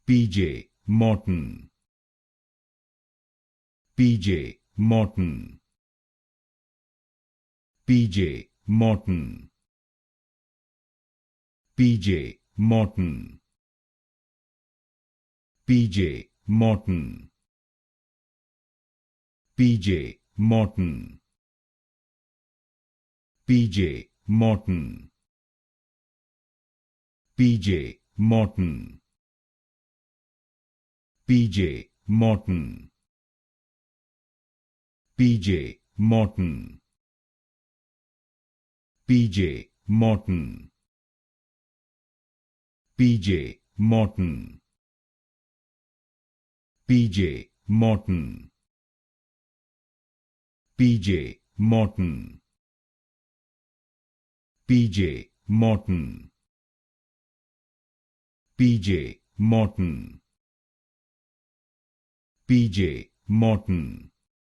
PJ Morton, PJ Morton, PJ Morton, PJ Morton, PJ Morton, PJ Morton, PJ Morton, PJ Morton, PJ Morton, PJ Morton, PJ Morton, PJ Morton, PJ Morton, PJ Morton, PJ Morton, PJ Morton, PJ Morton,